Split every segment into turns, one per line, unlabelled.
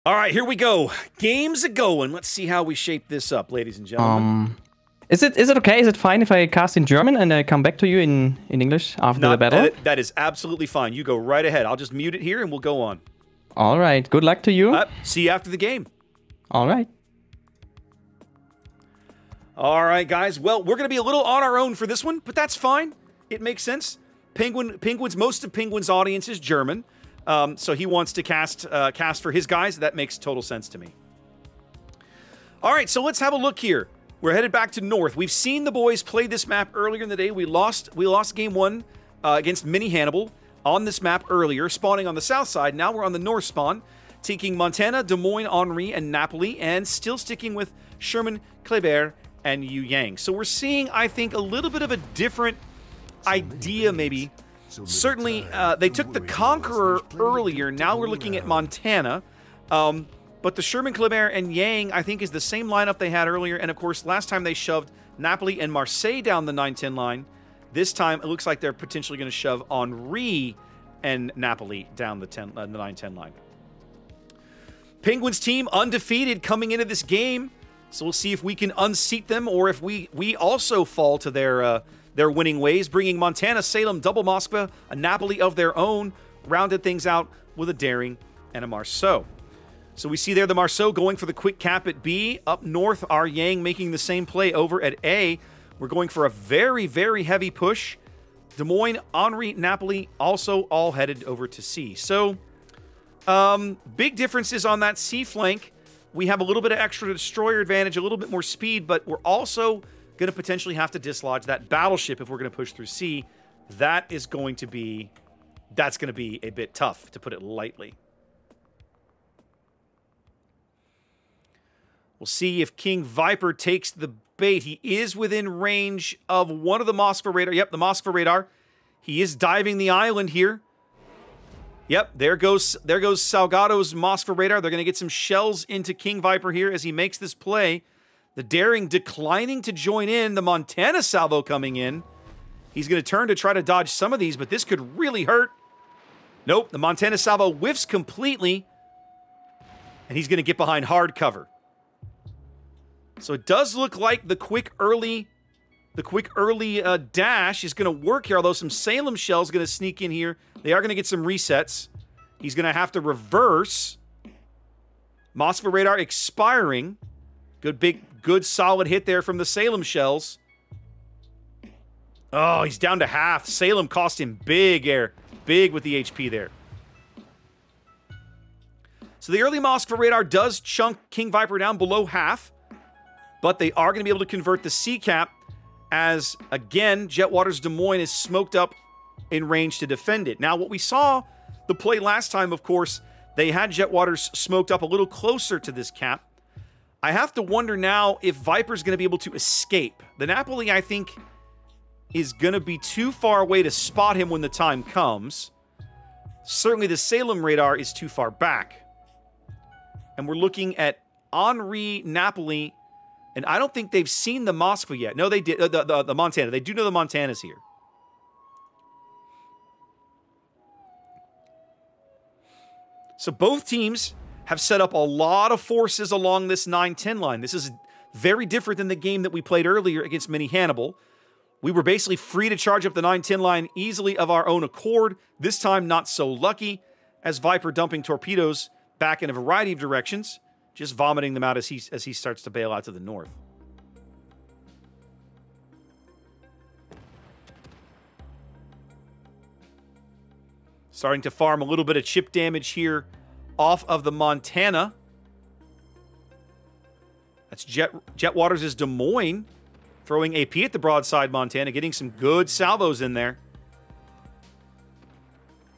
All right, here we go. Game's a-going. Let's see how we shape this up, ladies and gentlemen.
Is it okay? Is it fine if I cast in German and I come back to you in English after the battle?
That is absolutely fine. You go right ahead. I'll just mute it here and we'll go on.
All right. Good luck to you.
See you after the game.
All right.
All right, guys. Well, we're going to be a little on our own for this one, but that's fine. It makes sense. Most of Penguin's audience is German. So he wants to cast for his guys. That makes total sense to me. All right, so let's have a look here. We're headed back to North. We've seen the boys play this map earlier in the day. We lost game 1 against Mini Hannibal on this map earlier, spawning on the south side. Now we're on the north spawn, taking Montana, Des Moines, Henri, and Napoli, and still sticking with Sherman, Kleber, and Yu Yang. So we're seeing, I think, a little bit of a different idea, maybe. Certainly, they took the Conqueror earlier. Now we're looking at Montana. But the Sherman, Kleber, and Yang, I think, is the same lineup they had earlier. And, of course, last time they shoved Napoli and Marseille down the 9-10 line. This time, it looks like they're potentially going to shove Henri and Napoli down the 9-10 line. Penguins team undefeated coming into this game. So we'll see if we can unseat them or if we also fall to their winning ways, bringing Montana, Salem, double Moskva, a Napoli of their own, rounded things out with a Daring and a Marceau. So we see there the Marceau going for the quick cap at B. Up north, our Yang making the same play over at A. We're going for a very, very heavy push. Des Moines, Henri, Napoli also all headed over to C. So big differences on that C flank. We have a little bit of extra destroyer advantage, a little bit more speed, but we're also going to potentially have to dislodge that battleship if we're going to push through C. That's going to be a bit tough, to put it lightly. We'll see if King Viper takes the bait. He is within range of one of the Moskva radar. Yep, the Moskva radar. He is diving the island here. Yep, there goes Salgado's Moskva radar. They're going to get some shells into King Viper here as he makes this play. The Daring declining to join in. The Montana salvo coming in. He's going to turn to try to dodge some of these, but this could really hurt. Nope, the Montana salvo whiffs completely. And he's going to get behind hard cover. So it does look like the quick early dash is going to work here, although some Salem shells going to sneak in here. They are going to get some resets. He's going to have to reverse. Moskva radar expiring. Good solid hit there from the Salem shells. Oh, he's down to half. Salem cost him big with the HP there. So the early Moskva radar does chunk King Viper down below half. But they are going to be able to convert the C-cap as, again, Jetwater's Des Moines is smoked up in range to defend it. Now, what we saw the play last time, of course, they had Jetwater's smoked up a little closer to this cap. I have to wonder now if Viper's going to be able to escape. The Napoli, I think, is going to be too far away to spot him when the time comes. Certainly the Salem radar is too far back. And we're looking at Henri, Napoli. And I don't think they've seen the Moskva yet. No, they did. The Montana. They do know the Montana's here. So both teams have set up a lot of forces along this 9-10 line. This is very different than the game that we played earlier against Mini Hannibal. We were basically free to charge up the 9-10 line easily of our own accord. This time, not so lucky, as Viper dumping torpedoes back in a variety of directions. Just vomiting them out as he starts to bail out to the north. Starting to farm a little bit of chip damage here off of the Montana. That's Jetwater's Des Moines throwing AP at the broadside Montana, getting some good salvos in there.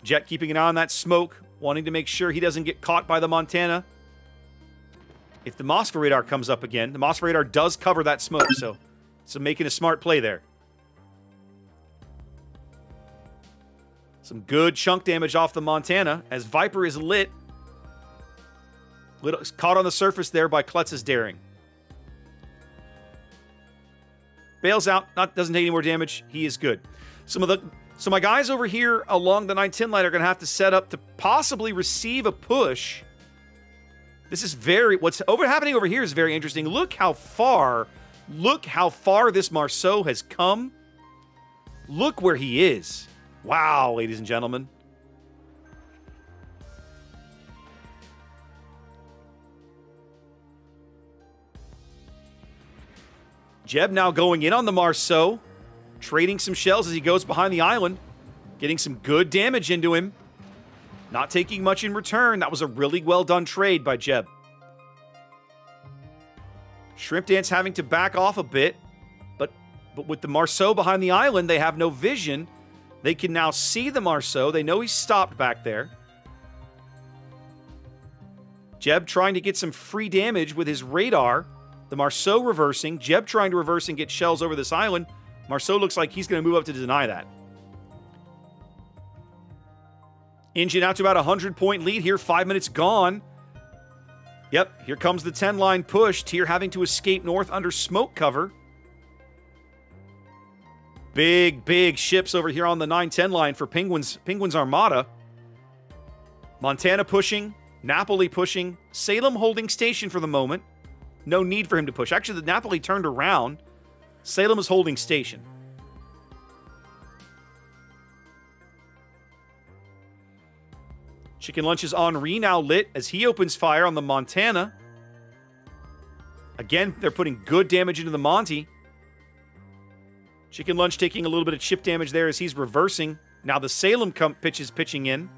Jet keeping an eye on that smoke, wanting to make sure he doesn't get caught by the Montana. If the Moskva radar comes up again, the Moskva radar does cover that smoke, so making a smart play there. Some good chunk damage off the Montana as Viper is lit. Caught on the surface there by Klutz's Daring. Bails out, doesn't take any more damage. He is good. So my guys over here along the 9-10 line are going to have to set up to possibly receive a push This is what's happening over here is very interesting. Look how far this Marceau has come. Look where he is. Wow, ladies and gentlemen. Jeb now going in on the Marceau, trading some shells as he goes behind the island, getting some good damage into him. Not taking much in return. That was a really well done trade by Jeb. Shrimp Dance having to back off a bit, but with the Marceau behind the island, they have no vision. They can now see the Marceau. They know he's stopped back there. Jeb trying to get some free damage with his radar. The Marceau reversing. Jeb trying to reverse and get shells over this island. Marceau looks like he's going to move up to deny that. INGEN out to about a 100-point lead here. 5 minutes gone. Yep, here comes the 10-line push. Tyr having to escape north under smoke cover. Big ships over here on the 9-10 line for Penguins Armada. Montana pushing. Napoli pushing. Salem holding station for the moment. No need for him to push. Actually, the Napoli turned around. Salem is holding station. Chicken Lunch's Henri now lit as he opens fire on the Montana. Again, they're putting good damage into the Monty. Chicken Lunch taking a little bit of chip damage there as he's reversing. Now the Salem is pitching in.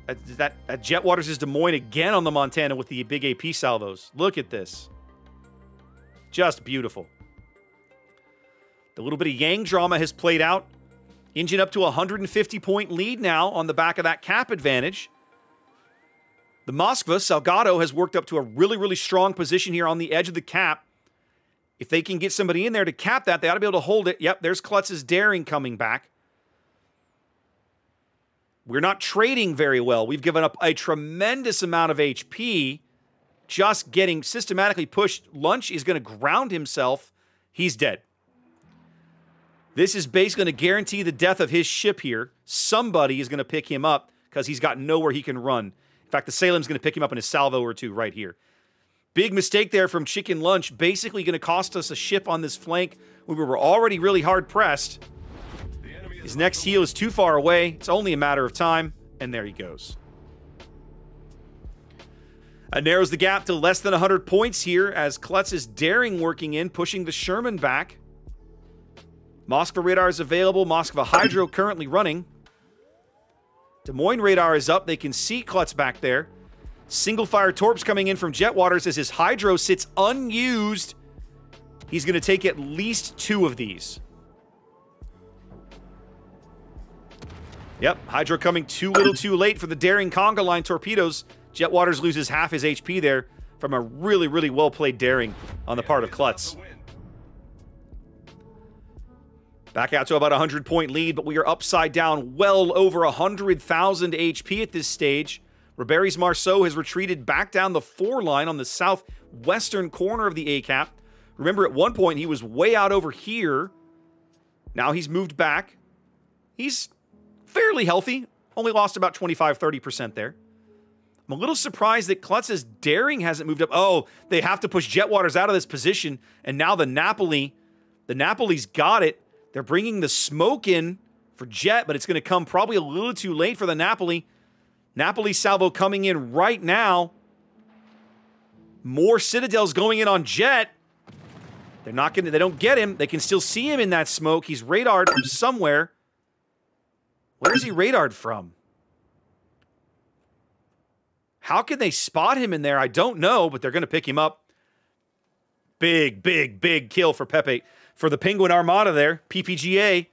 That Jetwaters is Des Moines again on the Montana with the big AP salvos. Look at this. Just beautiful. The little bit of Yang drama has played out. INGEN up to a 150-point lead now on the back of that cap advantage. The Moskva, Salgado, has worked up to a really strong position here on the edge of the cap. If they can get somebody in there to cap that, they ought to be able to hold it. Yep, there's Klutz's Daring coming back. We're not trading very well. We've given up a tremendous amount of HP. Just getting systematically pushed. Lunch is going to ground himself. He's dead. This is basically going to guarantee the death of his ship here. Somebody is going to pick him up because he's got nowhere he can run. In fact, the Salem's going to pick him up in a salvo or two right here. Big mistake there from Chicken Lunch. Basically going to cost us a ship on this flank when we were already really hard pressed. His next heal is too far away. It's only a matter of time. And there he goes. Narrows the gap to less than 100 points here as Klutz is Daring working in, pushing the Sherman back. Moskva radar is available. Moskva Hydro currently running. Des Moines radar is up. They can see Klutz back there. Single fire torps coming in from Jetwaters as his Hydro sits unused. He's going to take at least 2 of these. Yep, Hydro coming too little too late for the Daring Conga line torpedoes. Jetwaters loses half his HP there from a really well-played Daring on the part of Klutz. Back out to about a 100-point lead, but we are upside down well over 100,000 HP at this stage. Riberi's Marceau has retreated back down the 4 line on the southwestern corner of the A-cap. Remember, at one point, he was way out over here. Now he's moved back. He's fairly healthy. Only lost about 25-30% there. I'm a little surprised that Klutz's Daring hasn't moved up. Oh, they have to push Jetwaters out of this position, and now the Napoli's got it. They're bringing the smoke in for Jet, but it's going to come probably a little too late for the Napoli. Napoli salvo coming in right now. More Citadels going in on Jet. They don't get him. They can still see him in that smoke. He's radared from somewhere. Where is he radared from? How can they spot him in there? I don't know, but they're going to pick him up. Big kill for Pepe. For the Penguin Armada there. PPGA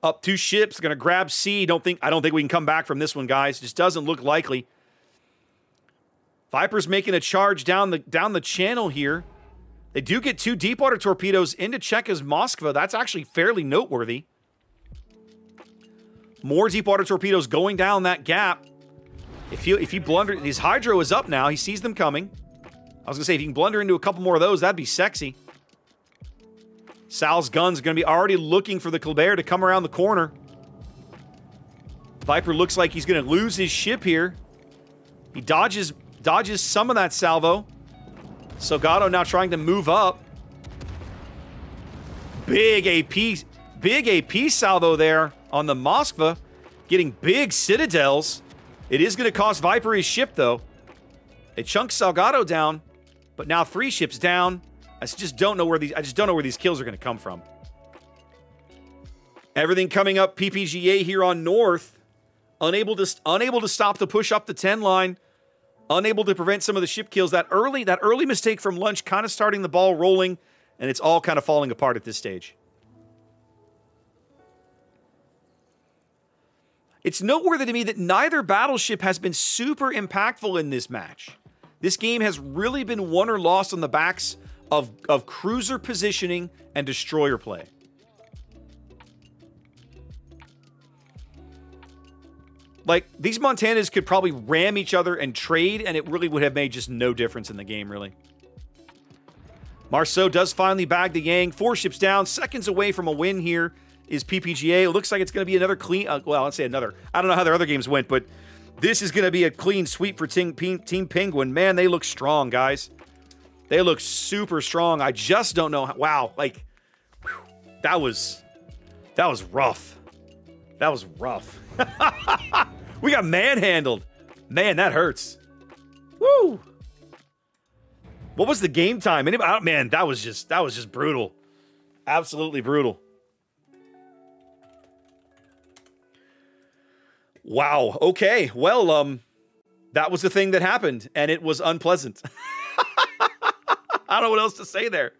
up 2 ships. Going to grab C. I don't think we can come back from this one, guys. Just doesn't look likely. Viper's making a charge down the channel here. They do get 2 deepwater torpedoes into Czech's Moskva. That's actually fairly noteworthy. More deepwater torpedoes going down that gap. If he blunders, his Hydro is up now. He sees them coming. I was going to say, if he can blunder into a couple more of those, that'd be sexy. Sal's guns are going to be already looking for the Colbert to come around the corner. Viper looks like he's going to lose his ship here. He dodges some of that salvo. Salgado now trying to move up. Big AP salvo there on the Moskva. Getting big citadels. It is going to cost Viper his ship, though. It chunks Salgado down, but now 3 ships down. I just don't know where these kills are going to come from. Everything coming up PPGA here on North. Unable to stop the push up the 10 line. Unable to prevent some of the ship kills. That early mistake from Lunch kind of starting the ball rolling, and it's all kind of falling apart at this stage. It's noteworthy to me that neither battleship has been super impactful in this match. This game has really been won or lost on the backs of cruiser positioning and destroyer play. Like, these Montanas could probably ram each other and trade, and it really would have made just no difference in the game, really. Marceau does finally bag the Yang. 4 ships down, seconds away from a win here is PPGA. It looks like it's going to be another clean... well, let's say another. I don't know how their other games went, but this is going to be a clean sweep for Team Penguin. Man, they look strong, guys. They look super strong. I just don't know how... Wow, like... Whew, that was rough. That was rough. We got manhandled. Man, that hurts. Woo! What was the game time? Anybody? Man, that was just brutal. Absolutely brutal. Wow. Okay. Well, that was the thing that happened, and it was unpleasant. I don't know what else to say there.